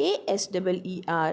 ASEER